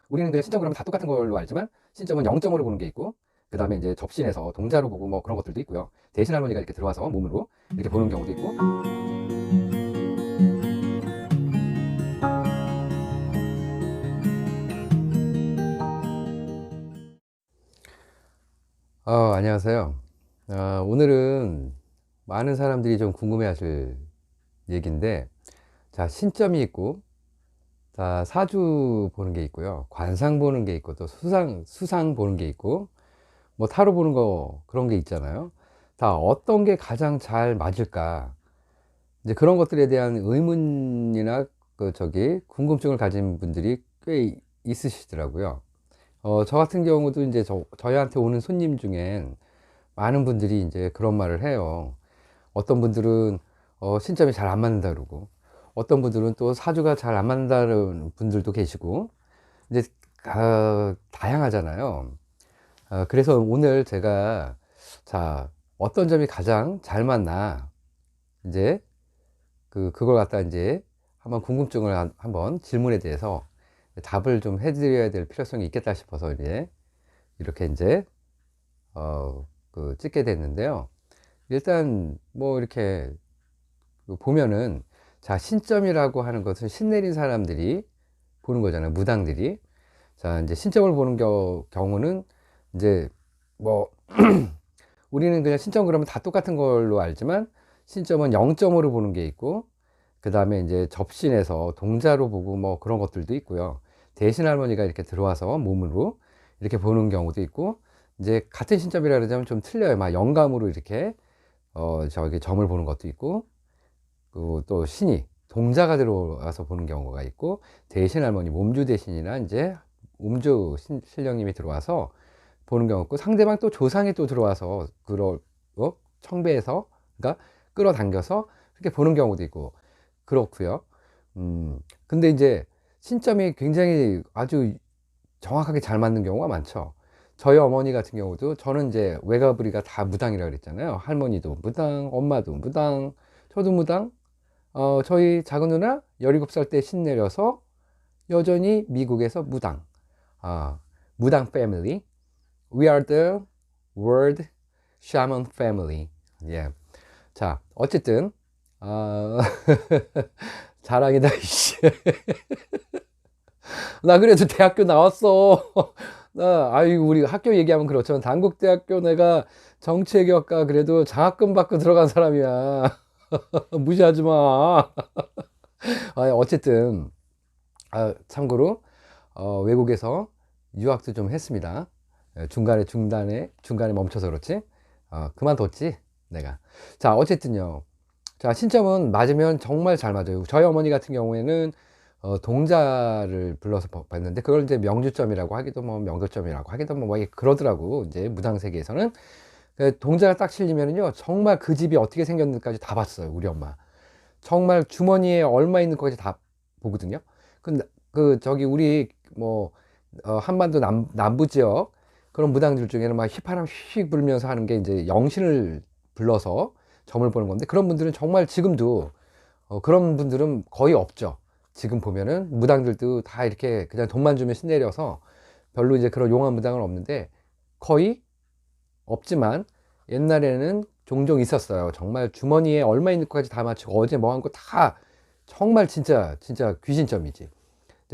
우리는 그냥 신점 그러면 다 똑같은 걸로 알지만 신점은 0점으로 보는 게 있고 그 다음에 이제 접신해서 동자로 보고 뭐 그런 것들도 있고요. 대신 할머니가 이렇게 들어와서 몸으로 이렇게 보는 경우도 있고. 안녕하세요. 오늘은 많은 사람들이 좀 궁금해 하실 얘기인데, 자, 신점이 있고, 자, 사주 보는 게 있고요. 관상 보는 게 있고, 또 수상 보는 게 있고, 뭐 타로 보는 거 그런 게 있잖아요. 다 어떤 게 가장 잘 맞을까? 이제 그런 것들에 대한 의문이나 궁금증을 가진 분들이 꽤 있으시더라고요. 저 같은 경우도 이제 저희한테 오는 손님 중엔 많은 분들이 이제 그런 말을 해요. 어떤 분들은 신점이 잘 안 맞는다 그러고, 어떤 분들은 또 사주가 잘 안 맞는다는 분들도 계시고, 이제 다양하잖아요. 그래서 오늘 제가, 자, 어떤 점이 가장 잘 맞나, 이제 그걸 갖다 이제 한번 궁금증을 한번 질문에 대해서 답을 좀 해드려야 될 필요성이 있겠다 싶어서 이제 이렇게 이제 찍게 됐는데요. 일단 뭐 이렇게 보면은, 자, 신점이라고 하는 것은 신내린 사람들이 보는 거잖아요. 무당들이. 자, 이제 신점을 보는 경우는 이제 뭐 우리는 그냥 신점 그러면 다 똑같은 걸로 알지만 신점은 0점으로 보는 게 있고 그 다음에 이제 접신해서 동자로 보고 뭐 그런 것들도 있고요. 대신 할머니가 이렇게 들어와서 몸으로 이렇게 보는 경우도 있고, 이제 같은 신점이라 그러자면 좀 틀려요. 막 영감으로 이렇게 점을 보는 것도 있고, 또 신이 동자가 들어와서 보는 경우가 있고, 대신 할머니 몸주 대신이나 이제 음주 신령님이 들어와서 보는 경우 있고, 상대방 또 조상이 또 들어와서 청배해서, 그러니까 끌어당겨서 이렇게 보는 경우도 있고 그렇고요. 근데 이제 신점이 굉장히 아주 정확하게 잘 맞는 경우가 많죠. 저희 어머니 같은 경우도, 저는 이제 외가부리가 다 무당이라 그랬잖아요. 할머니도 무당, 엄마도 무당, 저도 무당. 저희 작은 누나 17살 때 신 내려서 여전히 미국에서 무당. 아, 무당 패밀리. We are the world shaman family. 예. 자, 어쨌든, 어, 자랑이다, 이씨. 나 그래도 대학교 나왔어. 아이고, 우리 학교 얘기하면 그렇죠. 단국대학교 내가 정치외교학과 그래도 장학금 받고 들어간 사람이야. 무시하지 마. 어쨌든, 참고로, 외국에서 유학도 좀 했습니다. 중간에 멈춰서 그렇지. 그만뒀지, 내가. 자, 어쨌든요. 자, 신점은 맞으면 정말 잘 맞아요. 저희 어머니 같은 경우에는 동자를 불러서 봤는데, 그걸 이제 명주점이라고 하기도 뭐 명도점이라고 하기도 뭐 그러더라고. 이제 무당 세계에서는 동자가 딱 실리면은요, 정말 그 집이 어떻게 생겼는지까지 다 봤어요. 우리 엄마 정말 주머니에 얼마 있는 것까지 다 보거든요. 근데 저기 우리 뭐 한반도 남부 지역 그런 무당들 중에는 막 휘파람 휙 불면서 하는 게 이제 영신을 불러서 점을 보는 건데, 그런 분들은 정말 지금도 그런 분들은 거의 없죠. 지금 보면은 무당들도 다 이렇게 그냥 돈만 주면 신내려서 별로 이제 그런 용한 무당은 없는데, 거의 없지만 옛날에는 종종 있었어요. 정말 주머니에 얼마 있는 것까지 다 맞추고 어제 뭐 한 거 다 정말 진짜 귀신점이지.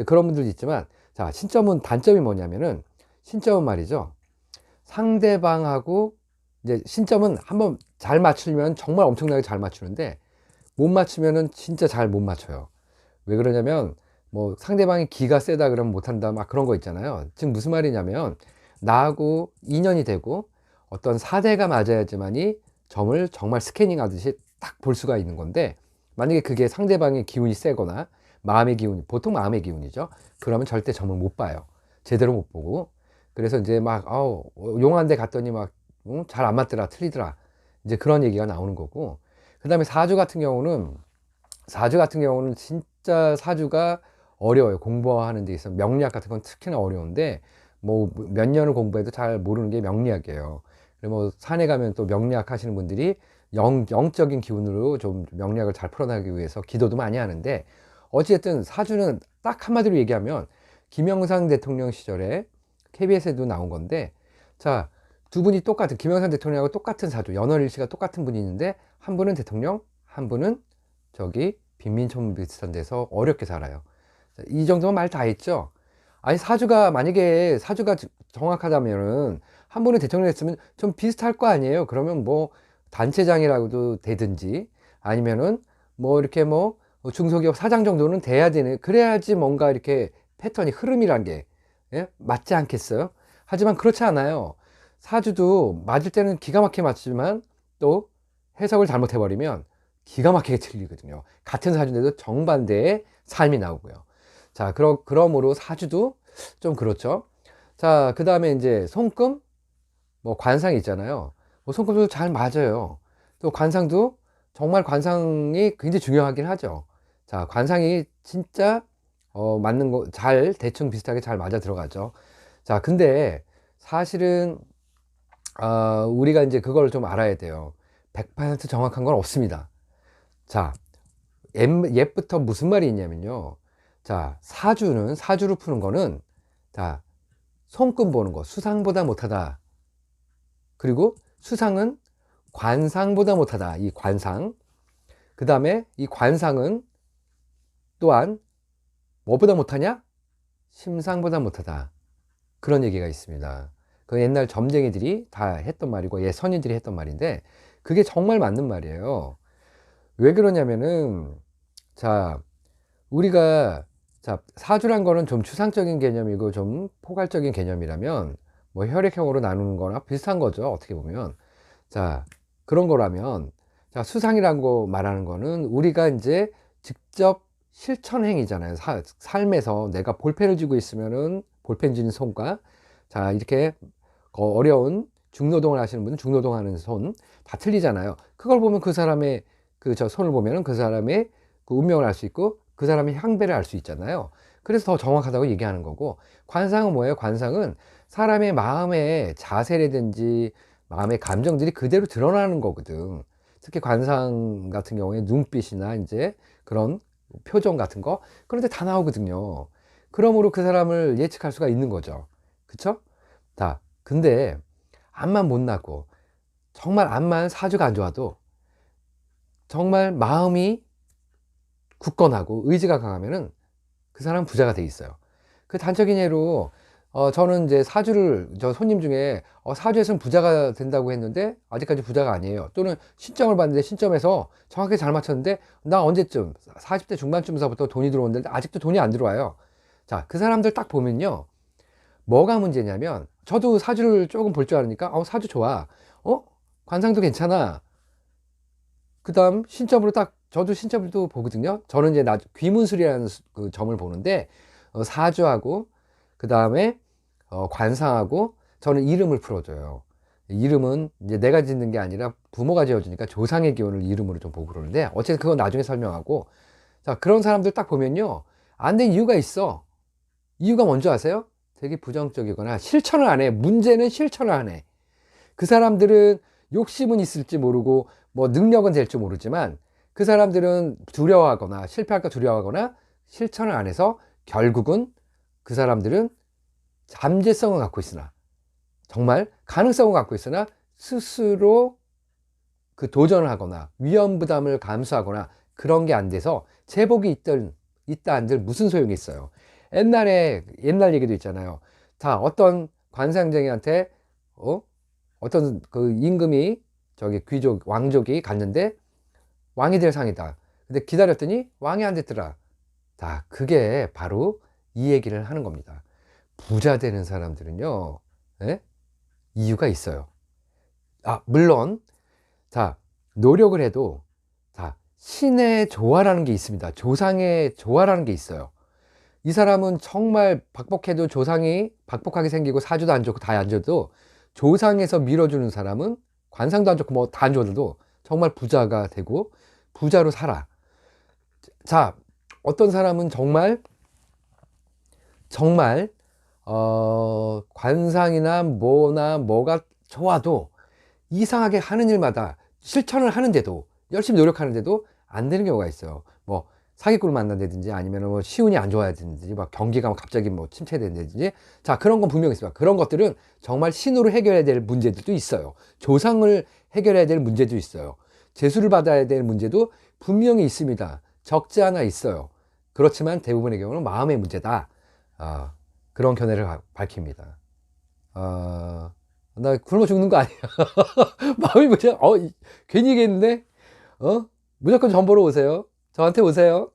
그런 분들도 있지만, 자, 신점은 단점이 뭐냐면은, 신점은 말이죠, 상대방하고 이제 신점은 한번 잘 맞추면 정말 엄청나게 잘 맞추는데, 못 맞추면은 진짜 잘 못 맞춰요. 왜 그러냐면, 뭐 상대방이 기가 세다 그러면 못한다 막 그런 거 있잖아요. 지금 무슨 말이냐면, 나하고 인연이 되고 어떤 사대가 맞아야지만이 점을 정말 스캐닝 하듯이 딱 볼 수가 있는 건데, 만약에 그게 상대방의 기운이 세거나 마음의 기운이, 보통 마음의 기운이죠. 그러면 절대 점을 못 봐요. 제대로 못 보고. 그래서 이제 막 용한 데 갔더니 막 잘 안 맞더라, 틀리더라, 이제 그런 얘기가 나오는 거고. 그 다음에 사주 같은 경우는 진짜 사주가 어려워요. 공부하는 데 있어 명리학 같은 건 특히나 어려운데, 뭐 몇 년을 공부해도 잘 모르는 게 명리학이에요. 그리고 뭐 산에 가면 또 명리학 하시는 분들이 영적인 기운으로 좀 명리학을 잘 풀어나가기 위해서 기도도 많이 하는데, 어쨌든 사주는 딱 한마디로 얘기하면 김영삼 대통령 시절에 KBS에도 나온 건데, 자, 두 분이 똑같은, 김영삼 대통령하고 똑같은 사주, 연월일치가 똑같은 분이 있는데, 한 분은 대통령, 한 분은 저기 빈민촌 비슷한 데서 어렵게 살아요. 이 정도면 말 다 했죠. 아니, 만약에 사주가 정확하다면은 한 분은 대통령 했으면 좀 비슷할 거 아니에요. 그러면 뭐 단체장이라고도 되든지, 아니면은 뭐 이렇게 뭐 중소기업 사장 정도는 돼야 되는, 그래야지 뭔가 이렇게 패턴이, 흐름이란 게, 예? 맞지 않겠어요? 하지만 그렇지 않아요. 사주도 맞을 때는 기가 막히게 맞지만 또 해석을 잘못해버리면 기가 막히게 틀리거든요. 같은 사주인데도 정반대의 삶이 나오고요. 자, 그러므로 사주도 좀 그렇죠. 자, 그 다음에 이제 손금, 뭐 관상이 있잖아요. 뭐 손금도 잘 맞아요. 또 관상도 정말, 관상이 굉장히 중요하긴 하죠. 자, 관상이 진짜 맞는 거 잘, 대충 비슷하게 잘 맞아 들어가죠. 자, 근데 사실은 우리가 이제 그걸 좀 알아야 돼요. 100% 정확한 건 없습니다. 자, 옛부터 무슨 말이 있냐면요. 자, 사주로 푸는 거는, 자, 손금 보는 거, 수상보다 못하다. 그리고 수상은 관상보다 못하다. 이 관상. 그 다음에 이 관상은 또한 뭐보다 못하냐? 심상보다 못하다. 그런 얘기가 있습니다. 그 옛날 점쟁이들이 다 했던 말이고, 예, 선인들이 했던 말인데, 그게 정말 맞는 말이에요. 왜 그러냐면은, 자, 우리가, 자, 사주란 거는 좀 추상적인 개념이고 좀 포괄적인 개념이라면, 뭐 혈액형으로 나누는 거나 비슷한 거죠, 어떻게 보면. 자, 그런 거라면, 자, 수상이란 거 말하는 거는 우리가 이제 직접 실천행위잖아요. 삶에서 내가 볼펜을 쥐고 있으면은 볼펜 쥐는 손과, 자, 이렇게 어려운 중노동을 하시는 분은 중노동 하는 손, 다 틀리잖아요. 그걸 보면 그 사람의, 저 손을 보면은 그 사람의 그 운명을 알 수 있고, 그 사람의 향배를 알 수 있잖아요. 그래서 더 정확하다고 얘기하는 거고, 관상은 뭐예요? 관상은 사람의 마음의 자세라든지 마음의 감정들이 그대로 드러나는 거거든. 특히 관상 같은 경우에 눈빛이나 이제 그런 표정 같은 거, 그런데 다 나오거든요. 그러므로 그 사람을 예측할 수가 있는 거죠. 그쵸? 자, 근데 암만 못나고, 정말 암만 사주가 안 좋아도, 정말 마음이 굳건하고 의지가 강하면은 그 사람은 부자가 돼 있어요. 그 단적인 예로, 저는 이제 저 손님 중에 사주에서는 부자가 된다고 했는데 아직까지 부자가 아니에요. 또는 신점을 봤는데 신점에서 정확하게 잘 맞췄는데, 나 언제쯤 40대 중반쯤서부터 돈이 들어오는데 아직도 돈이 안 들어와요. 자, 그 사람들 딱 보면요, 뭐가 문제냐면, 저도 사주를 조금 볼 줄 아니까 사주 좋아, 관상도 괜찮아, 그 다음 신점으로 딱, 저도 신점도 보거든요. 저는 이제 귀문술이라는 그 점을 보는데, 사주하고 그 다음에 관상하고, 저는 이름을 풀어줘요. 이름은 이제 내가 짓는 게 아니라 부모가 지어주니까 조상의 기운을 이름으로 좀 보고 그러는데, 어쨌든 그건 나중에 설명하고. 자, 그런 사람들 딱 보면요, 안 된 이유가 있어. 이유가 뭔지 아세요? 되게 부정적이거나 실천을 안 해. 문제는 실천을 안 해. 그 사람들은 욕심은 있을지 모르고 뭐 능력은 될지 모르지만, 그 사람들은 두려워하거나 실패할까 두려워하거나 실천을 안 해서 결국은 그 사람들은 잠재성을 갖고 있으나, 정말 가능성을 갖고 있으나 스스로 그 도전을 하거나 위험 부담을 감수하거나 그런 게 안 돼서 제복이 있다 한들 무슨 소용이 있어요. 옛날 얘기도 있잖아요. 자, 어떤 관상쟁이한테 어떤 그 임금이, 저기 귀족 왕족이 갔는데 왕이 될 상이다. 근데 기다렸더니 왕이 안 됐더라. 자, 그게 바로 이 얘기를 하는 겁니다. 부자 되는 사람들은요, 예? 이유가 있어요. 물론, 자, 노력을 해도, 자, 신의 조화라는 게 있습니다. 조상의 조화라는 게 있어요. 이 사람은 정말 박복해도 조상이 박복하게 생기고 사주도 안 좋고 다 안 좋아도, 조상에서 밀어주는 사람은 관상도 안 좋고 뭐 다 안 좋아도 정말 부자가 되고 부자로 살아. 자, 어떤 사람은 정말 관상이나 뭐가 좋아도 이상하게 하는 일마다 실천을 하는데도, 열심히 노력하는데도 안 되는 경우가 있어요. 뭐 사기꾼을 만난다든지 아니면 뭐 시운이 안 좋아야든지 막 경기가 갑자기 뭐 침체된다든지 자 그런 건 분명히 있습니다. 그런 것들은 정말 신으로 해결해야 될 문제들도 있어요. 조상을 해결해야 될 문제도 있어요. 제수를 받아야 될 문제도 분명히 있습니다. 적지 않아 있어요. 그렇지만 대부분의 경우는 마음의 문제다. 그런 견해를 밝힙니다. 나 굶어 죽는 거 아니야. 마음이 문제. 괜히 얘기했는데 무조건 전 보러 오세요. 저한테 오세요.